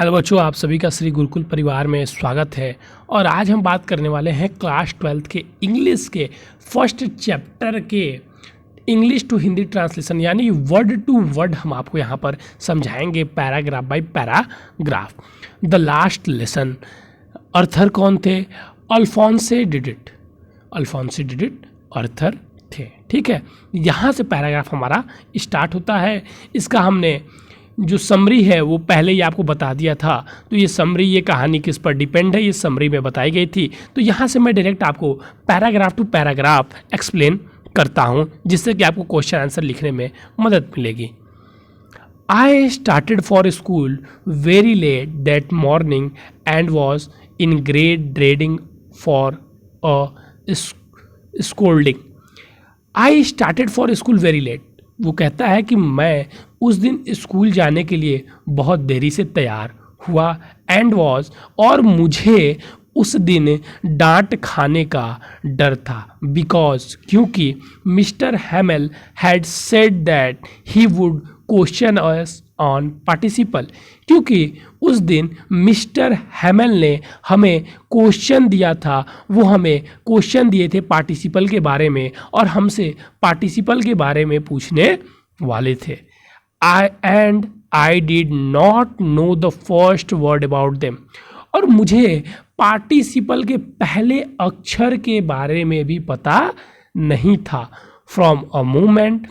Hello बच्चों, आप सभी का श्री गुरुकुल परिवार में स्वागत है। और आज हम बात करने वाले हैं क्लास 12th के इंग्लिश के फर्स्ट चैप्टर के इंग्लिश टू हिंदी ट्रांसलेशन, यानी वर्ड टू वर्ड हम आपको यहाँ पर समझाएंगे paragraph by paragraph. The last lesson. Author कौन थे? अल्फोंसे डिडिट। अल्फोंसे डिडिट अर्थर थे। ठीक है, यहाँ से पैराग्राफ हमारा स्टार्ट होता है। इसका हमने जो समरी है वो पहले ही आपको बता दिया था। तो ये समरी, ये कहानी किस पर डिपेंड है, ये समरी में बताई गई थी। तो यहाँ से मैं डायरेक्ट आपको पैराग्राफ टू पैराग्राफ एक्सप्लेन करता हूँ, जिससे कि आपको क्वेश्चन आंसर लिखने में मदद मिलेगी। I started for school very late that morning and was in great dreading for a scolding. I started for school very late. वो कहता है कि मैं उस दिन स्कूल जाने के लिए बहुत देरी से तैयार हुआ। एंड वॉज, और मुझे उस दिन डांट खाने का डर था। बिकॉज, क्योंकि mister Hamel had said that he would question us on participle. क्योंकि उस दिन मिस्टर हैमेल ने हमें क्वेश्चन दिया था, वो हमें क्वेश्चन दिए थे पार्टिसिपल के बारे में, और हमसे पार्टिसिपल के बारे में पूछने वाले थे। I did not know the first word about them। और मुझे पार्टिसिपल के पहले अक्षर के बारे में भी पता नहीं था। From a moment,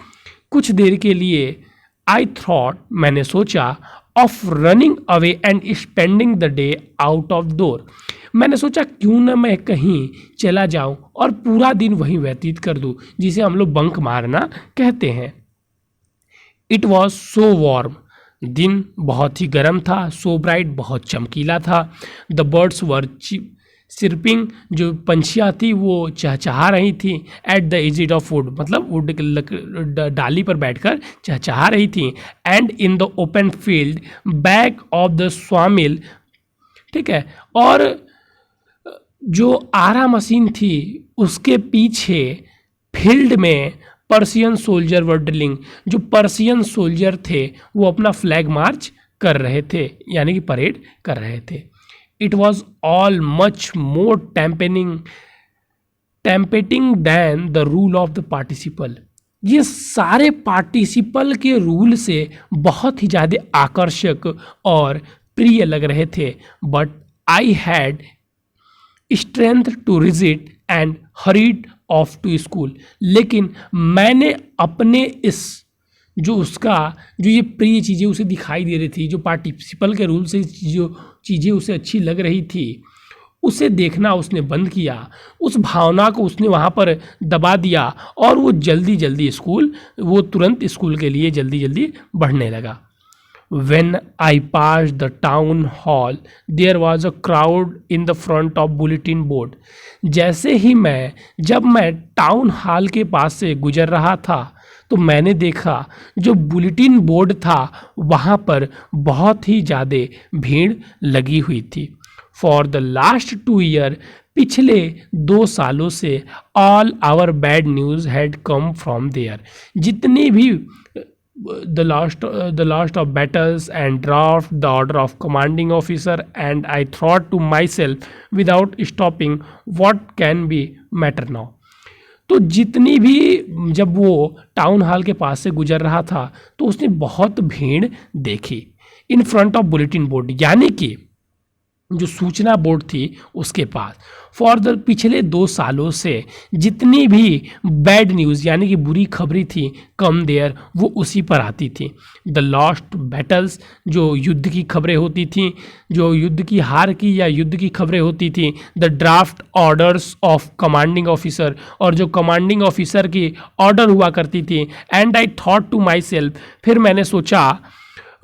कुछ देर के लिए, I thought, मैंने सोचा, of running away and spending the day out of door। मैंने सोचा क्यों ना मैं कहीं चला जाऊं और पूरा दिन वहीं व्यतीत कर दूं, जिसे हम लोग बंक मारना कहते हैं। It was so warm. दिन बहुत ही गर्म था। सो ब्राइट, बहुत चमकीला था। द बर्ड्स वर सिर्पिंग, जो पंछियाँ थी वो चहचहा रही थी। एट द एजिड ऑफ वुड, मतलब वुड की डाली पर बैठकर चहचहा रही थी। And in the open field back of the sawmill. ठीक है, और जो आरा मशीन थी उसके पीछे फील्ड में पर्शियन सोल्जर वर ड्रिलिंग। जो पर्शियन सोल्जर थे वो अपना फ्लैग मार्च कर रहे थे, यानी कि परेड कर रहे थे। It was all much more tempting than the rule of the participle. ये सारे पार्टिसिपल के रूल से बहुत ही ज़्यादा आकर्षक और प्रिय लग रहे थे। But I had strength to resist and hurried off to school. लेकिन मैंने अपने इस जो ये प्रिय चीज़ें उसे दिखाई दे रही थी, जो पार्टिसिपल के रूल से जो चीज़ें उसे अच्छी लग रही थी, उसे देखना उसने बंद किया। उस भावना को उसने वहाँ पर दबा दिया और वो तुरंत स्कूल के लिए जल्दी बढ़ने लगा। When I passed the town hall, there was a crowd in the front of bulletin board। जब मैं टाउन हॉल के पास से गुजर रहा था तो मैंने देखा जो बुलेटिन बोर्ड था वहाँ पर बहुत ही ज़्यादा भीड़ लगी हुई थी। फॉर द लास्ट 2 ईयर, पिछले 2 सालों से, all our bad news had come from there. जितनी भी the last of battles and draft the order of commanding officer, and I thought to myself without stopping, what can be matter now। तो जितनी भी, जब वो town hall के पास से गुजर रहा था तो उसने बहुत भीड़ देखी। In front of bulletin board, यानी कि जो सूचना बोर्ड थी उसके पास। फॉर द पिछले 2 सालों से जितनी भी बैड न्यूज़, यानी कि बुरी खबरें थी, कम देयर, वो उसी पर आती थी। द लॉस्ट बैटल्स, जो युद्ध की खबरें होती थी, जो युद्ध की हार की या युद्ध की खबरें होती थी। The draft orders of commanding officer, और जो कमांडिंग ऑफिसर की ऑर्डर हुआ करती थी। And I thought to myself, फिर मैंने सोचा,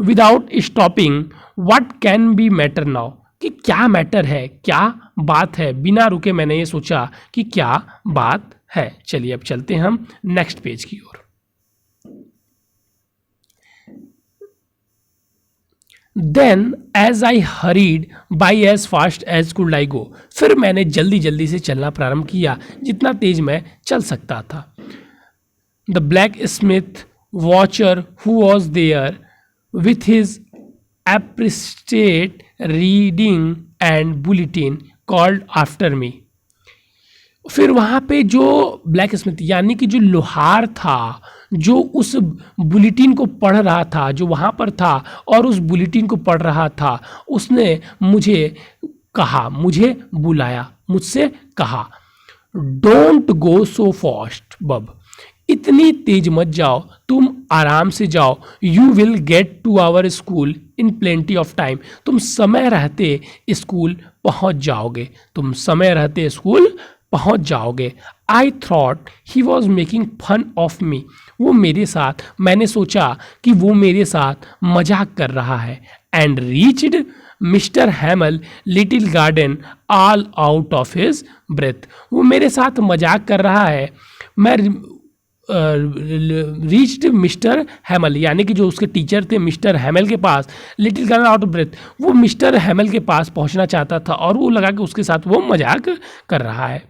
without stopping, what can be matter now, कि क्या मैटर है, क्या बात है। बिना रुके मैंने ये सोचा कि क्या बात है। चलिए अब चलते हैं हम नेक्स्ट पेज की ओर। Then as I hurried by as fast as could I go. फिर मैंने जल्दी से चलना प्रारंभ किया, जितना तेज मैं चल सकता था। The blacksmith Wachter who was there with his appreciate reading and bulletin called after me. फिर वहाँ पे जो ब्लैक स्मिथ यानी कि जो लोहार था, जो उस बुलेटिन को पढ़ रहा था, जो वहाँ पर था और उस बुलेटिन को पढ़ रहा था, उसने मुझे कहा, मुझे बुलाया, मुझसे कहा, डोंट गो सो फास्ट बब, इतनी तेज मत जाओ, तुम आराम से जाओ, you will get to our school in plenty of time, तुम समय रहते स्कूल पहुंच जाओगे, तुम समय रहते स्कूल पहुंच जाओगे. I thought he was making fun of me, वो मेरे साथ, मैंने सोचा कि वो मेरे साथ मजाक कर रहा है. And reached Mr Hamel little garden all out of his breath, वो मेरे साथ मजाक कर रहा है. मैं रीच्ड मिस्टर हैमल यानी कि जो उसके टीचर थे मिस्टर हैमल के पास, little garden out of breath, वो मिस्टर हैमल के पास पहुंचना चाहता था और वो लगा कि उसके साथ वो मजाक कर रहा है.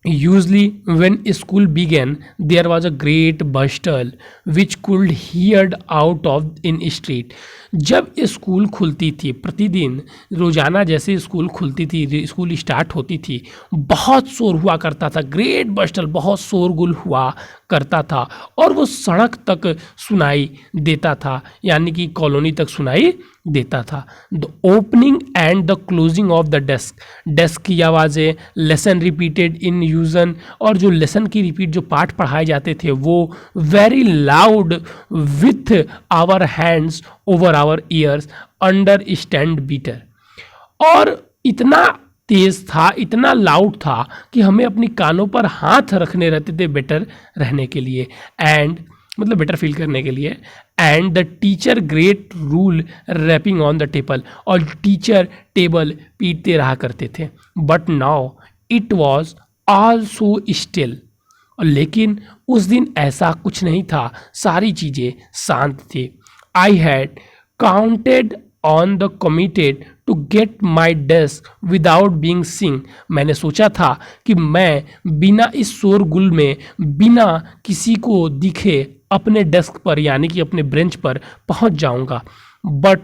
Usually when school began there was a great bustle which could heard out of in street. जब स्कूल खुलती थी, प्रतिदिन रोजाना जैसे स्कूल खुलती थी, स्कूल स्टार्ट होती थी, बहुत शोर हुआ करता था, ग्रेट बस्टल, बहुत शोरगुल हुआ करता था और वो सड़क तक सुनाई देता था, यानी कि कॉलोनी तक सुनाई देता था. The opening and the closing of the desk, desk की आवाज़ें, लेसन रिपीटेड इन यूजन, और जो लेसन की रिपीट, जो पाठ पढ़ाए जाते थे वो very loud with our hands over our ears understand better, और इतना तेज था, इतना लाउड था कि हमें अपनी कानों पर हाथ रखने रहते थे बेटर रहने के लिए, एंड मतलब बेटर फील करने के लिए. And the teacher great rule rapping on the table, और टीचर टेबल पीटते रहा करते थे. But now it was also still, लेकिन उस दिन ऐसा कुछ नहीं था, सारी चीज़ें शांत थी. I had counted on the committed to get my desk without being seen, मैंने सोचा था कि मैं बिना इस शोरगुल में, बिना किसी को दिखे अपने डेस्क पर यानी कि अपने बेंच पर पहुंच जाऊंगा. But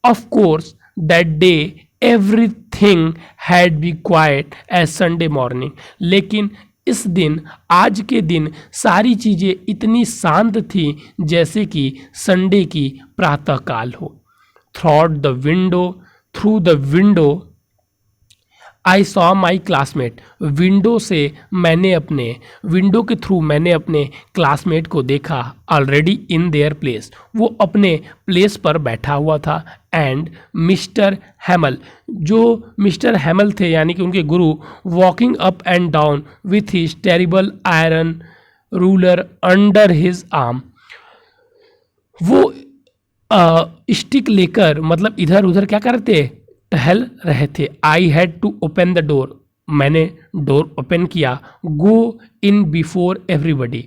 of course that day everything had be quite as Sunday morning, लेकिन इस दिन, आज के दिन सारी चीज़ें इतनी शांत थी जैसे कि संडे की प्रातःकाल हो. Through the window I saw my classmate, window से मैंने अपने, विंडो के थ्रू मैंने अपने क्लासमेट को देखा. ऑलरेडी इन देयर प्लेस, वो अपने प्लेस पर बैठा हुआ था. एंड मिस्टर हैमल, जो मिस्टर हैमल थे यानी कि उनके गुरु, walking up and down with his terrible iron ruler under his arm, वो स्टिक लेकर, मतलब इधर उधर क्या करते, टहल रहे थे. I had to open the door, मैंने डोर ओपन किया. गो इन बिफोर एवरीबडी,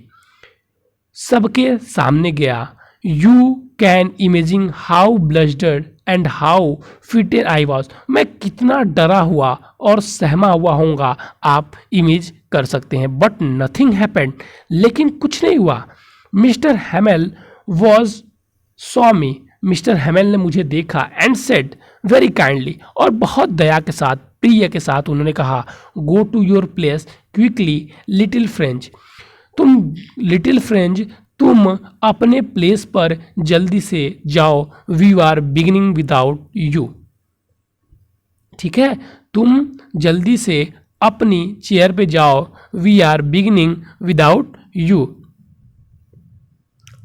सबके सामने गया. You can imagine how blushed and how फिटेड आई वॉज, मैं कितना डरा हुआ और सहमा हुआ होऊंगा, आप इमेज कर सकते हैं. बट नथिंग हैपेंड, लेकिन कुछ नहीं हुआ. Mister हैमल was saw me, mister हैमल ने मुझे देखा. एंड सेड वेरी काइंडली, और बहुत दया के साथ, प्रिय के साथ उन्होंने कहा, go to your place quickly little French, तुम लिटिल फ्रेंच, तुम अपने प्लेस पर जल्दी से जाओ. We are beginning without you, ठीक है, तुम जल्दी से अपनी चेयर पे जाओ. We are beginning without you.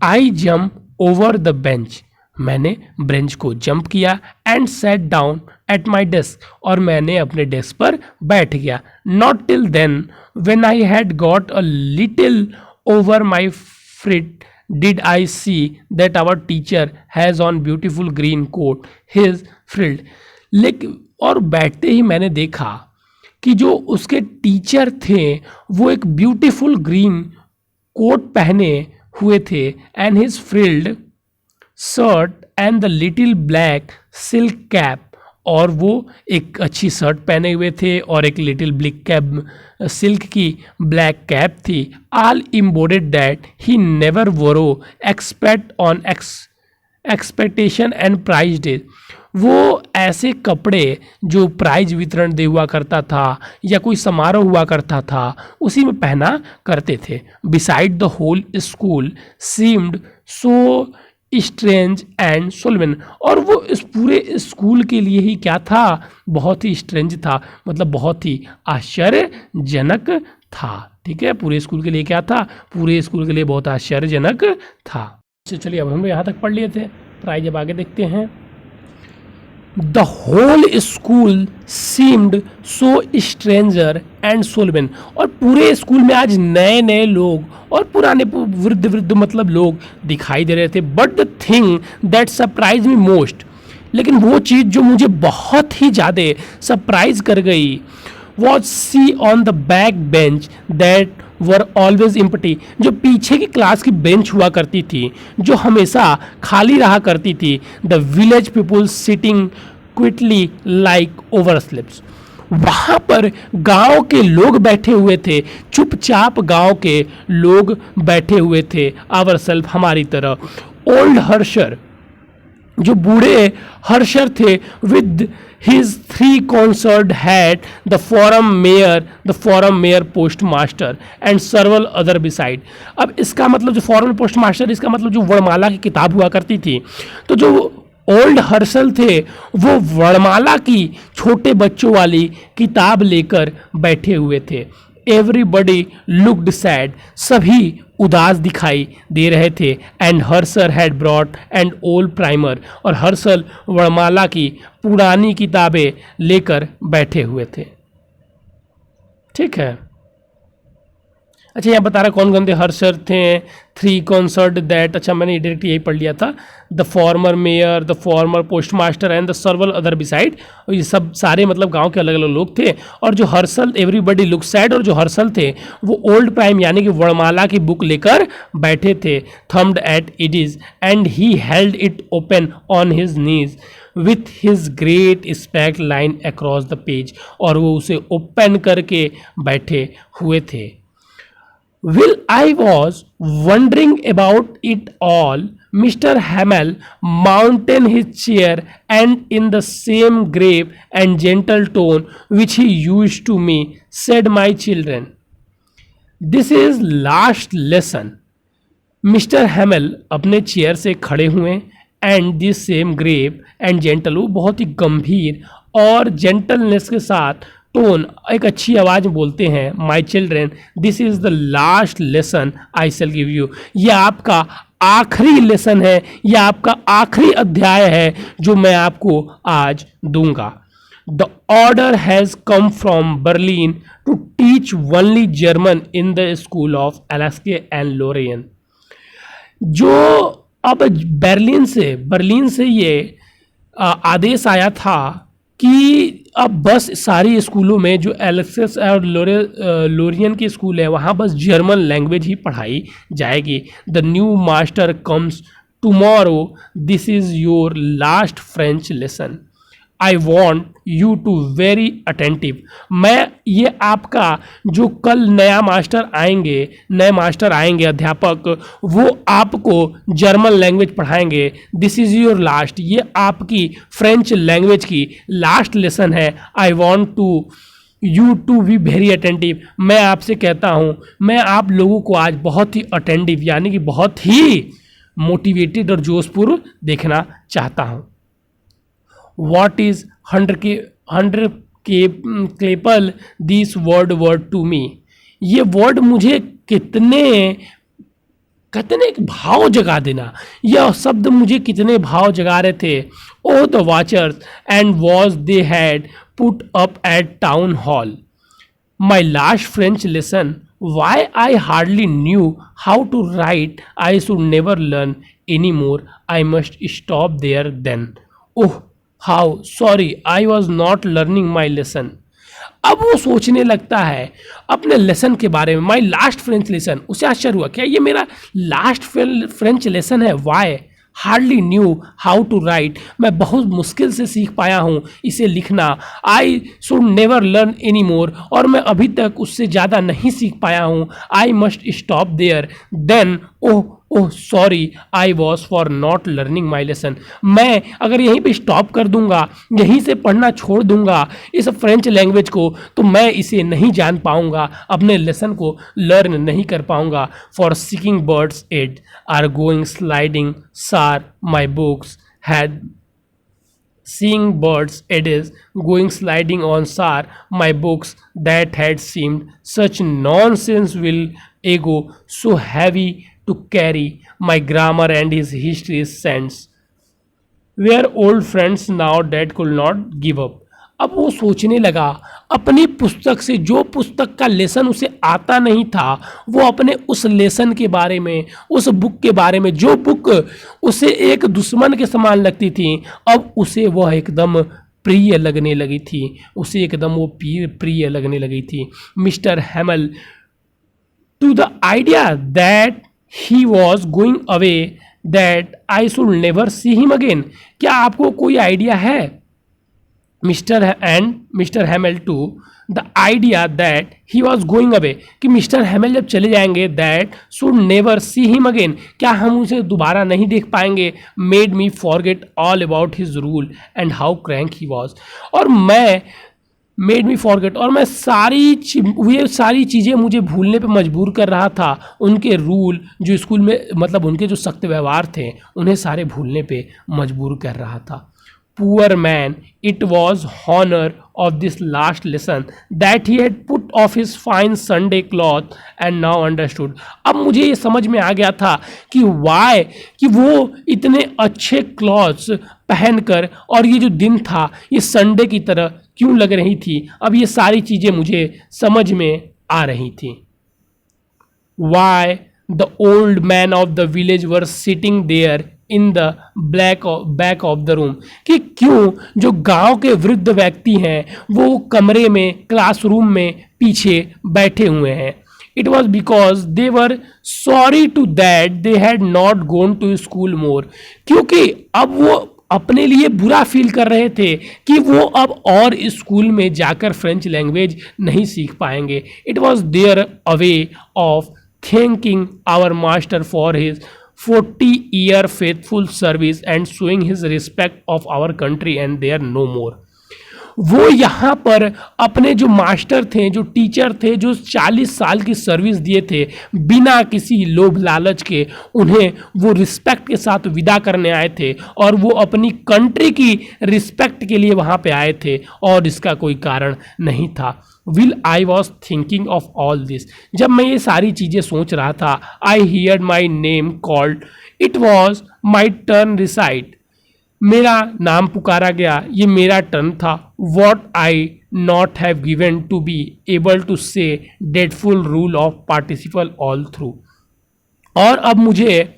I jump over the bench, मैंने बेंच को जंप किया. And sat down at my desk, और मैंने अपने डेस्क पर बैठ गया. Not till then when I had got a little over my fright did I see that our teacher has on beautiful green coat his frilled, लेकिन और बैठते ही मैंने देखा कि जो उसके टीचर थे वो एक ब्यूटीफुल ग्रीन कोट पहने हुए थे. And his frilled shirt and the little black silk cap, और वो एक अच्छी शर्ट पहने हुए थे और एक लिटिल ब्लैक कैप, सिल्क की ब्लैक कैप थी. All embroidered that he never wore except on expectation and prize day, वो ऐसे कपड़े जो प्राइज वितरण दे हुआ करता था या कोई समारोह हुआ करता था उसी में पहना करते थे। Beside the whole school seemed so strange and solemn, और वो इस पूरे स्कूल के लिए ही क्या था, बहुत ही स्ट्रेंज था, मतलब बहुत ही आश्चर्यजनक था। ठीक है, पूरे स्कूल के लिए क्या था, पूरे स्कूल के लिए बहुत आश्चर्यजनक था। चलिए अब हम यहाँ तक पढ़ लिए थे, प्राइज अब आगे देखते हैं। The whole school seemed so stranger and solemn, और पूरे स्कूल में आज नए नए लोग और पुराने वृद्ध वृद्ध मतलब लोग दिखाई दे रहे थे। But the thing that surprise me most, लेकिन वो चीज़ जो मुझे बहुत ही ज़्यादा सरप्राइज कर गई, was see on the back bench that were always empty, जो पीछे की क्लास की बेंच हुआ करती थी जो हमेशा खाली रहा करती थी। The village people sitting quietly like ourselves, वहाँ पर गांव के लोग बैठे हुए थे, चुपचाप गांव के लोग बैठे हुए थे, आवर सेल्फ हमारी तरह। ओल्ड हर्षर, जो बूढ़े हर्षर थे, with his 3 cornered hat, the former mayor post master and several other beside. अब इसका मतलब जो फॉरम पोस्ट मास्टर, इसका मतलब जो वर्णमाला की किताब हुआ करती थी, तो जो ओल्ड हर्षल थे वो वर्णमाला की छोटे बच्चों वाली किताब लेकर बैठे हुए थे। एवरीबडी लुक्ड सैड, सभी उदास दिखाई दे रहे थे। And Harshal had brought and old primer, और हर्षल वर्णमाला की पुरानी किताबें लेकर बैठे हुए थे। ठीक है, अच्छा यहाँ बता रहा कौन कौन थे, हर्षर थे, 3 कॉन्सर्ट दैट, अच्छा मैंने डायरेक्ट यही पढ़ लिया था, the former mayor, the former post master and the सर्वल other beside, ये सब सारे मतलब गांव के अलग अलग लोग थे। और जो हर्षल, एवरीबडी लुक सैड, और जो हर्षल थे वो ओल्ड प्राइम यानी कि वर्णमाला की बुक लेकर बैठे थे। Thumbed at it is and he held it open on his knees with his great spect line across the page, और वो उसे ओपन करके बैठे हुए थे। While I was wondering about it all, Mr. Hamel mounted his chair and in the same grave and gentle tone which he used to me, said, "My children, this is last lesson." Mister Hamel अपने chair से खड़े हुए and this same grave and gentle, वो बहुत ही गंभीर और gentleness के साथ टोन, एक अच्छी आवाज़ में बोलते हैं, my children this is the last lesson I shell give you, ये आपका आखिरी लेसन है, यह आपका आखिरी अध्याय है जो मैं आपको आज दूंगा। The order has come from Berlin to teach only German in the school of Alsace and Lorraine, जो अब बर्लिन से ये आदेश आया था कि अब बस सारी स्कूलों में जो एलेक्सेस और लोरियन के स्कूल है वहाँ बस जर्मन लैंग्वेज ही पढ़ाई जाएगी। The new master comes tomorrow, this is your last French lesson, I want you to very attentive, मैं ये आपका जो कल नए मास्टर आएंगे अध्यापक, वो आपको जर्मन लैंग्वेज पढ़ाएंगे। दिस इज़ योर लास्ट, ये आपकी फ्रेंच लैंग्वेज की लास्ट लेसन है। I want to you to be very attentive, मैं आपसे कहता हूँ मैं आप लोगों को आज बहुत ही अटेंटिव यानी कि बहुत ही मोटिवेटेड और जोशपूर्व देखना चाहता हूँ। What is 100 clap this word to me, ये वर्ड मुझे कितने भाव जगा देना, यह शब्द मुझे कितने भाव जगा रहे थे। Oh the watchers and was they had put up at town hall, my last French lesson, why I hardly knew how to write, I should never learn any more, I must stop there then, oh how sorry I was not learning my lesson. अब वो सोचने लगता है अपने lesson के बारे में, माई last French lesson, उसे आश्चर्य हुआ क्या ये मेरा लास्ट फ्रेंच लेसन है। Why hardly knew how to write, मैं बहुत मुश्किल से सीख पाया हूँ इसे लिखना। I should never learn any more, और मैं अभी तक उससे ज़्यादा नहीं सीख पाया हूँ। I must stop there then, oh oh sorry I was for not learning my lesson. मैं अगर यहीं पे स्टॉप कर दूंगा, यहीं से पढ़ना छोड़ दूंगा इस फ्रेंच लैंग्वेज को, तो मैं इसे नहीं जान पाऊंगा, अपने लेसन को लर्न नहीं कर पाऊंगा। फॉर सीकिंग बर्ड्स एड or going sliding Saar my books had seeing birds eddies going sliding on sar my books that had seemed such nonsense will ego so heavy to carry my grammar and his history sense were old friends now that could not give up। अब वो सोचने लगा अपनी पुस्तक से, जो पुस्तक का लेसन उसे आता नहीं था, वो अपने उस लेसन के बारे में, उस बुक के बारे में, जो बुक उसे एक दुश्मन के समान लगती थी, अब उसे वह एकदम प्रिय लगने लगी थी, उसे एकदम वो प्रिय लगने लगी थी। Mister Hamel to the idea that he was going away that I should never see him again. क्या आपको कोई आइडिया है? Mister Hamel to the idea that he was going away, कि मिस्टर हैमल जब चले जाएंगे, that should never see him again, क्या हम उसे दोबारा नहीं देख पाएंगे। Made me forget all about his rule and how crank he was. और मैं मेड मी फॉरगेट, और मैं ये सारी चीज़ें मुझे भूलने पे मजबूर कर रहा था। उनके रूल जो स्कूल में, मतलब उनके जो सख्त व्यवहार थे, उन्हें सारे भूलने पे मजबूर कर रहा था। Poor man, it was honor of this last lesson that he had put off his fine Sunday cloth and now understood। अब मुझे ये समझ में आ गया था कि why, कि वो इतने अच्छे क्लॉथ्स पहनकर, और ये जो दिन था ये संडे की तरह क्यों लग रही थी, अब ये सारी चीज़ें मुझे समझ में आ रही थी। Why the old man of the village were sitting there in the back of the room, कि क्यों जो गांव के वृद्ध व्यक्ति हैं वो कमरे में, क्लासरूम में पीछे बैठे हुए हैं। It was because they were sorry too that they had not gone to school more, क्योंकि अब वो अपने लिए बुरा फील कर रहे थे कि वो अब और स्कूल में जाकर फ्रेंच लैंग्वेज नहीं सीख पाएंगे। It was there a way of thanking our master for his 40-year faithful service and showing his respect of our country and there no more। वो यहाँ पर अपने जो मास्टर थे, जो टीचर थे, जो 40 साल की सर्विस दिए थे, बिना किसी लोभ लालच के उन्हें वो रिस्पेक्ट के साथ विदा करने आए थे, और वो अपनी कंट्री की रिस्पेक्ट के लिए वहाँ पे आए थे, और इसका कोई कारण नहीं था। While I was thinking of all this, जब मैं ये सारी चीज़ें सोच रहा था, I heard my name called, it was my turn recite, मेरा नाम पुकारा गया, ये मेरा टर्न था। What I not have given to be able to say dreadful rule of participle all through, और अब मुझे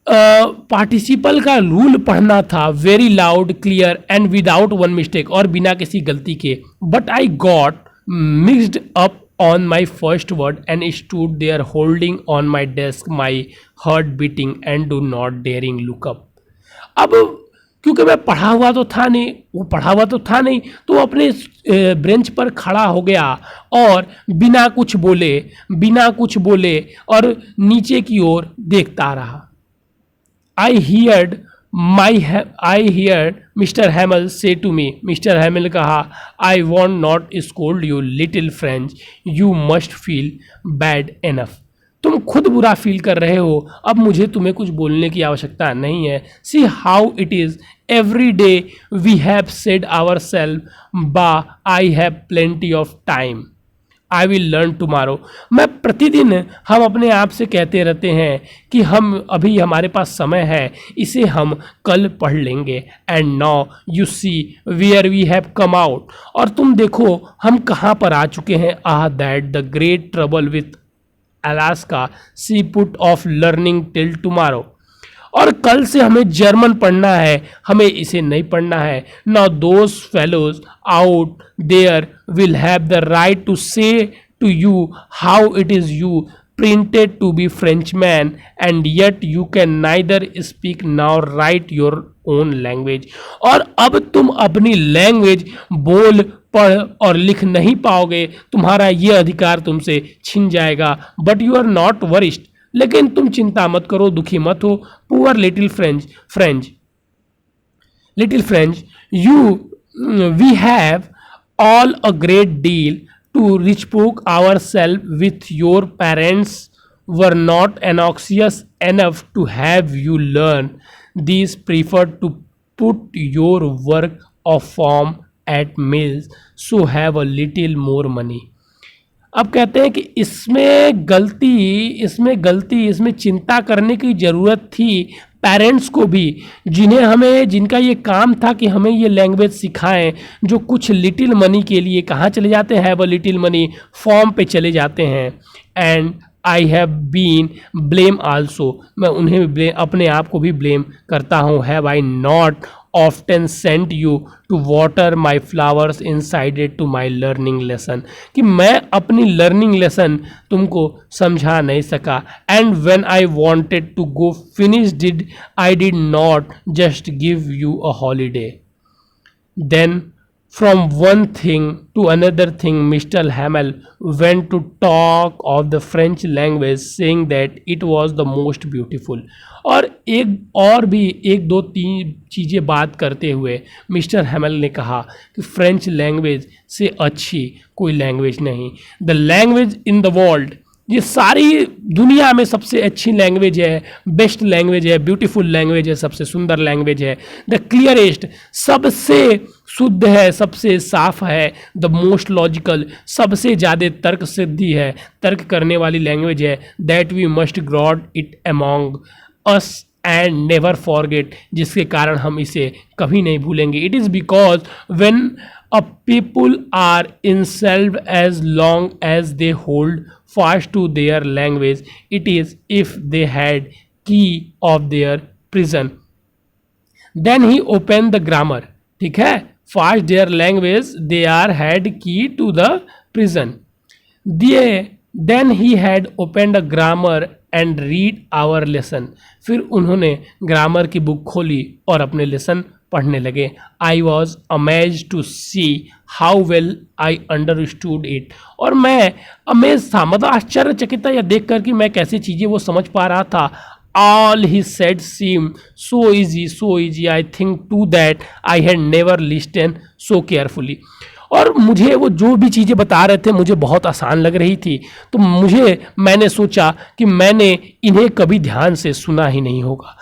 पार्टिसिपल का रूल पढ़ना था, very loud clear and without one mistake, और बिना किसी गलती के। But I got mixed up on my first word and stood there holding on my desk, my heart beating and do not daring look up। अब क्योंकि मैं पढ़ा हुआ तो था नहीं, वो पढ़ा हुआ तो था नहीं, तो अपने ब्रेंच पर खड़ा हो गया और बिना कुछ बोले और नीचे की ओर देखता रहा। आई हियर्ड मिस्टर हैमल से टू मी, मिस्टर हैमल कहा, I want not scold you little French, you must feel bad enough. तुम खुद बुरा फील कर रहे हो, अब मुझे तुम्हें कुछ बोलने की आवश्यकता नहीं है। See how it is every day we have said ourselves, bah I have plenty of time, I will learn tomorrow. मैं प्रतिदिन हम अपने आप से कहते रहते हैं कि अभी हमारे पास समय है, इसे हम कल पढ़ लेंगे। And now you see where we have come out, और तुम देखो हम कहाँ पर आ चुके हैं। Ah that the great trouble with Alaska, see put off learning till tomorrow, और कल से हमें जर्मन पढ़ना है, हमें इसे नहीं पढ़ना है। Now those fellows out there will have the right to say to you how it is you printed to be Frenchman and yet you can neither speak nor write your own language। और अब तुम अपनी language बोल पढ़ और लिख नहीं पाओगे, तुम्हारा ये अधिकार तुमसे छिन जाएगा। बट यू आर नॉट वरिस्ट, लेकिन तुम चिंता मत करो, दुखी मत हो। Poor little French, you we have all a great deal to reproach ourselves with. Your parents were not anxious enough to have you learn these, preferred to put your work of farm at mills, so have a little more money. अब कहते हैं कि इसमें चिंता करने की ज़रूरत थी पेरेंट्स को भी, जिनका ये काम था कि हमें ये लैंग्वेज सिखाएं, जो कुछ लिटिल मनी के लिए कहाँ चले जाते हैं, have a little money, farm पे चले जाते हैं। And I have been blame also, मैं उन्हें भी अपने आप को भी ब्लेम करता हूँ। Have I not often sent you to water my flowers inside it to my learning lesson, कि मैं अपनी लर्निंग लेसन तुमको समझा नहीं सका। And when I wanted to go finish did I did not just give you a holiday. Then from one thing to another thing, Mr. Hamel went to talk of the French language, saying that it was the most beautiful. और एक दो तीन चीज़ें बात करते हुए mister हैमल ने कहा कि फ्रेंच लैंग्वेज से अच्छी कोई लैंग्वेज नहीं। The language in the world, ये सारी दुनिया में सबसे अच्छी लैंग्वेज है, बेस्ट लैंग्वेज है, ब्यूटीफुल लैंग्वेज है, सबसे सुंदर लैंग्वेज है। द क्लियरेस्ट, सबसे शुद्ध है, सबसे साफ है। द मोस्ट लॉजिकल, सबसे ज़्यादा तर्क सिद्धि है, तर्क करने वाली लैंग्वेज है। That we must guard it among us and never forget, जिसके कारण हम इसे कभी नहीं भूलेंगे। It is because when a people are enslaved as long as they hold fast to their language, it is if they had key of their prison, then he open the grammar. ठीक है, fast their language they are had key to the prison, then he had open the grammar and read our lesson. फिर उन्होंने grammar की book खोली और अपने lesson पढ़ने लगे। I was amaze to see how well I understood it, और मैं अमेज था, मतलब आश्चर्यचकित था यह देख कर कि मैं कैसे चीज़ें वो समझ पा रहा था। All he said seemed so easy, I think too that I had never listened so carefully. और मुझे वो जो भी चीज़ें बता रहे थे मुझे बहुत आसान लग रही थी, तो मैंने सोचा कि मैंने इन्हें कभी ध्यान से सुना ही नहीं होगा।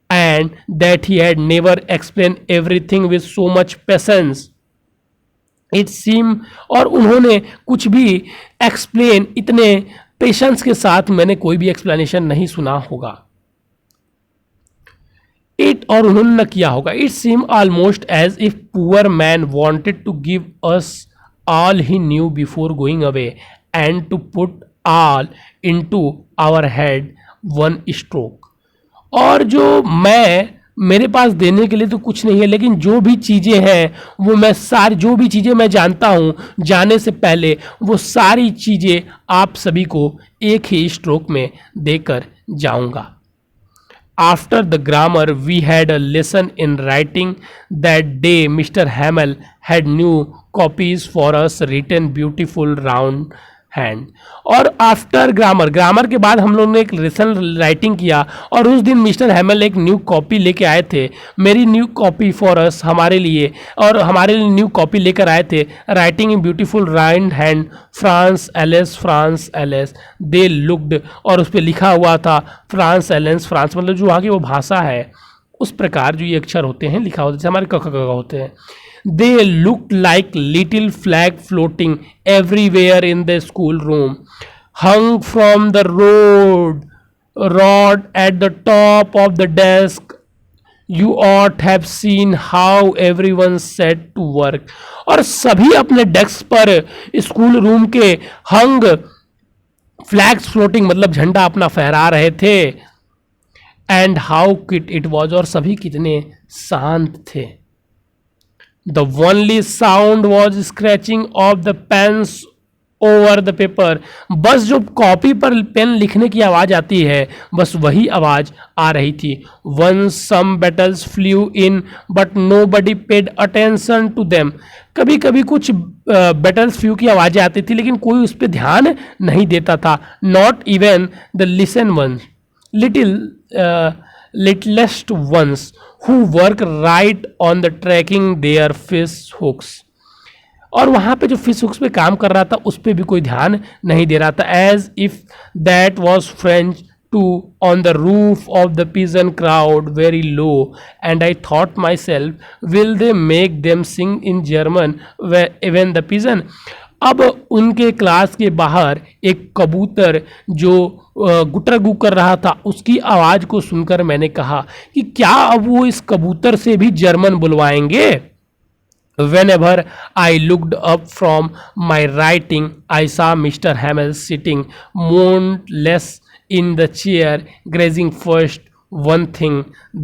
And that he had never explained everything with so much patience. It seemed, और उन्होंने कुछ भी एक्सप्लेन इतने पेशेंस के साथ मैंने कोई भी एक्सप्लेनेशन नहीं सुना होगा। और उन्होंने न किया होगा। It seem almost as if poor man wanted to give us all he knew before going away and to put all into our head one stroke. और मेरे पास देने के लिए तो कुछ नहीं है, लेकिन जो भी चीज़ें हैं जो भी चीज़ें मैं जानता हूँ, जाने से पहले वो सारी चीज़ें आप सभी को एक ही स्ट्रोक में देकर जाऊँगा। After the grammar, we had a lesson in writing. That day, Mr. Hamel had new copies for us, written beautiful round hand. और आफ्टर ग्रामर के बाद हम लोगों ने एक लेसन राइटिंग किया, और उस दिन मिस्टर हैमल एक न्यू कॉपी लेके आए थे, मेरी न्यू कॉपी फॉर अस, हमारे लिए, और हमारे लिए न्यू कॉपी लेकर आए थे, writing in beautiful right hand, France एलेस they looked, और उस पर लिखा हुआ था फ्रांस एलेंस, फ्रांस मतलब जो वहाँ की वो भाषा है उस प्रकार जो ये अक्षर होते हैं लिखा होता है, जैसे हमारे क होते हैं। They looked like little flag floating everywhere in the schoolroom, hung from the rod at the top of the desk. You ought have seen how everyone set to work. और सभी अपने डेस्क पर स्कूल रूम के हंग flags floating मतलब झंडा अपना फहरा रहे थे। And how quit it was, और सभी कितने शांत थे। The only sound was scratching of the pens over the paper, बस जो कॉपी पर पेन लिखने की आवाज आती है बस वही आवाज आ रही थी. One some beetles flew in but nobody paid attention to them. कभी कभी कुछ बैटल्स फ्लू की आवाजें आती थी लेकिन कोई उस पर ध्यान नहीं देता था. Not even the listen once, littlest ones who work right on the tracking their fish hooks. और वहाँ पे जो फिश हुक्स पे काम कर रहा था उस पर भी कोई ध्यान नहीं दे रहा था. As if that was French too on the roof of the pigeon crowd very low and I thought myself will they make them sing in German even the pigeon. अब उनके क्लास के बाहर एक कबूतर जो गुटर गु कर रहा था उसकी आवाज़ को सुनकर मैंने कहा कि क्या अब वो इस कबूतर से भी German बुलवाएंगे. Whenever I looked up from my writing, I saw Mr. Hamel sitting motionless in the chair, grazing first one thing,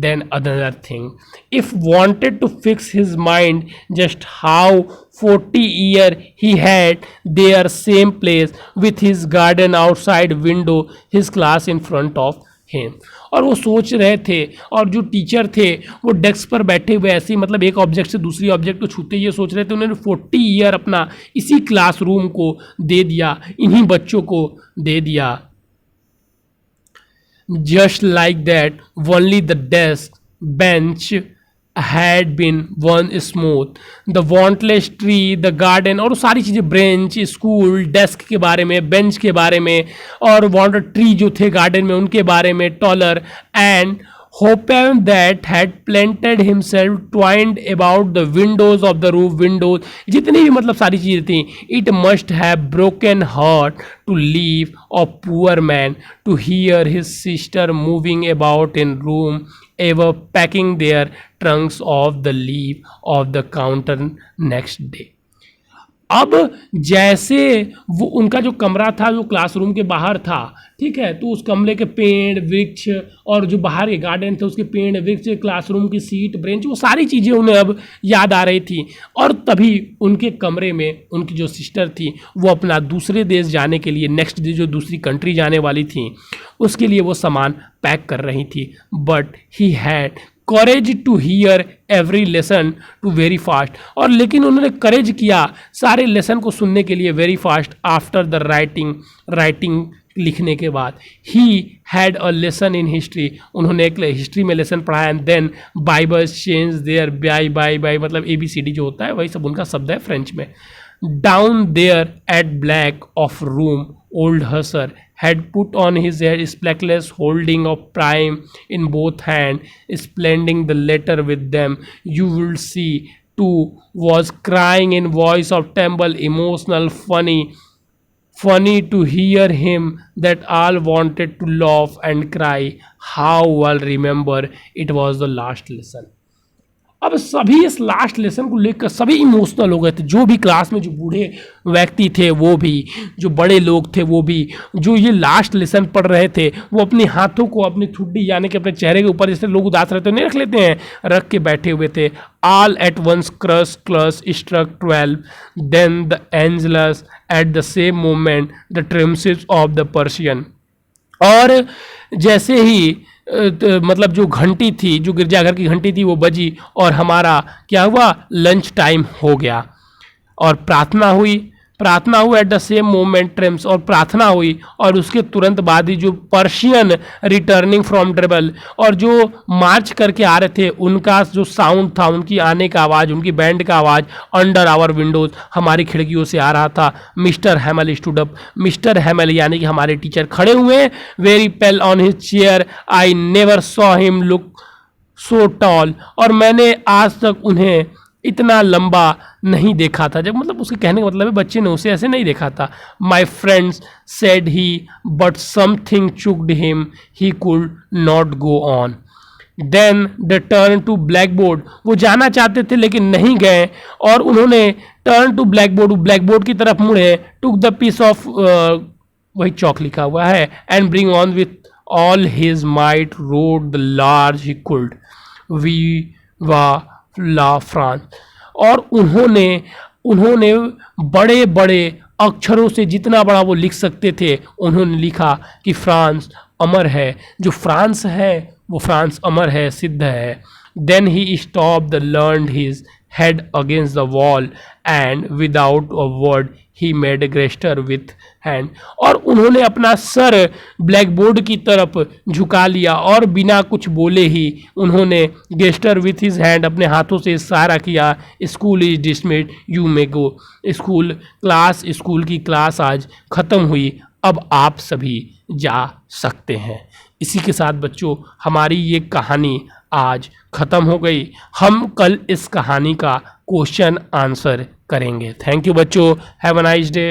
then another thing. If wanted to fix his mind just how 40 years he had there same place with his garden outside window, his class in front of him. और वो सोच रहे थे और जो teacher थे वो desk पर बैठे हुए ऐसे ही मतलब एक ऑब्जेक्ट से दूसरी ऑब्जेक्ट को छूते ये सोच रहे थे. उन्होंने 40 ईयर अपना इसी क्लासरूम को दे दिया, इन्हीं बच्चों को दे दिया. Just like that only the desk bench had been one smooth, the wantless tree, the garden, और सारी चीज़ें ब्रेंच, स्कूल, डेस्क के बारे में, बेंच के बारे में और वाटर ट्री जो थे गार्डन में उनके बारे में, taller and Hopen that had planted himself twined about the windows of the roof windows, जितनी भी मतलब सारी चीज़ें थी. It must have broken heart to leave a poor man to hear his sister moving about in room ever packing their trunks off the leaf of the counter next day. अब जैसे वो उनका जो कमरा था जो क्लासरूम के बाहर था, ठीक है, तो उस कमरे के पेड़ वृक्ष और जो बाहर के गार्डन थे उसके पेड़ वृक्ष, क्लासरूम की सीट ब्रेंच, वो सारी चीज़ें उन्हें अब याद आ रही थी. और तभी उनके कमरे में उनकी जो सिस्टर थी वो अपना दूसरे देश जाने के लिए, नेक्स्ट डे जो दूसरी कंट्री जाने वाली थी उसके लिए वो सामान पैक कर रही थी. But he had courage to hear every lesson to very fast. और लेकिन उन्होंने करेज किया सारे लेसन को सुनने के लिए very fast. After the writing लिखने के बाद ही had a lesson in history, उन्होंने एक हिस्ट्री में लेसन पढ़ा. And then bibles change their by मतलब ABCD जो होता है वही सब उनका शब्द है फ्रेंच में. Down there at black of room old Husser had put on his head spectacles, holding a prime in both hands, splending the letter with them. You will see too was crying in voice of tremble, emotional, funny to hear him that all wanted to laugh and cry. How well remember it was the last lesson. अब सभी इस last lesson को लेकर सभी emotional हो गए थे. जो भी क्लास में जो बूढ़े व्यक्ति थे वो भी, जो बड़े लोग थे वो भी, जो ये लास्ट लेसन पढ़ रहे थे वो अपने हाथों को अपनी ठुड्डी यानी कि अपने चेहरे के ऊपर जैसे लोग उदास रहते हैं नहीं रख लेते हैं, रख के बैठे हुए थे. All at once clocks struck 12, then the Angelus at the same moment the trumpets of the Prussian. और जैसे ही मतलब जो घंटी थी, जो गिरजाघर की घंटी थी वो बजी और हमारा क्या हुआ, लंच टाइम हो गया और प्रार्थना हुई eight the same moment TRIMS, और प्रार्थना हुई और उसके तुरंत बाद ही जो पर्शियन रिटर्निंग फ्रॉम ट्रेबल और जो मार्च करके आ रहे थे उनका जो साउंड था, उनकी आने का आवाज़, उनकी बैंड का आवाज़ अंडर आवर विंडोज हमारी खिड़कियों से आ रहा था. मिस्टर हैमल स्टूड अप, मिस्टर हैमल यानी कि हमारे टीचर खड़े हुए, very pail on his chair. I never saw him look so tall, और मैंने आज तक उन्हें इतना लंबा नहीं देखा था. जब मतलब उसके कहने का मतलब है बच्चे ने उसे ऐसे नहीं देखा था. My friends said he but something choked him, he could not go on. Then the turn to blackboard, वो जाना चाहते थे लेकिन नहीं गए और उन्होंने टर्न टू ब्लैक बोर्ड की तरफ मुड़े. टुक द पीस ऑफ वही चौक लिखा हुआ है, and bring on with all his might wrote the large he could vive la France. और उन्होंने बड़े बड़े अक्षरों से जितना बड़ा वो लिख सकते थे उन्होंने लिखा कि फ्रांस अमर है। जो फ्रांस है वो फ्रांस अमर है, सिद्ध है। Then he stop the learned his head against the wall and without a word he made gesture with hand. और उन्होंने अपना सर ब्लैक बोर्ड की तरफ झुका लिया और बिना कुछ बोले ही उन्होंने गेस्टर विथ हिज हैंड अपने हाथों से इशारा किया, school is dismissed you may go. School की क्लास आज ख़त्म हुई, अब आप सभी जा सकते हैं। इसी के साथ बच्चों हमारी ये कहानी आज ख़त्म हो गई। हम कल इस कहानी का क्वेश्चन आंसर करेंगे। थैंक यू बच्चों, हैव अ नाइस डे।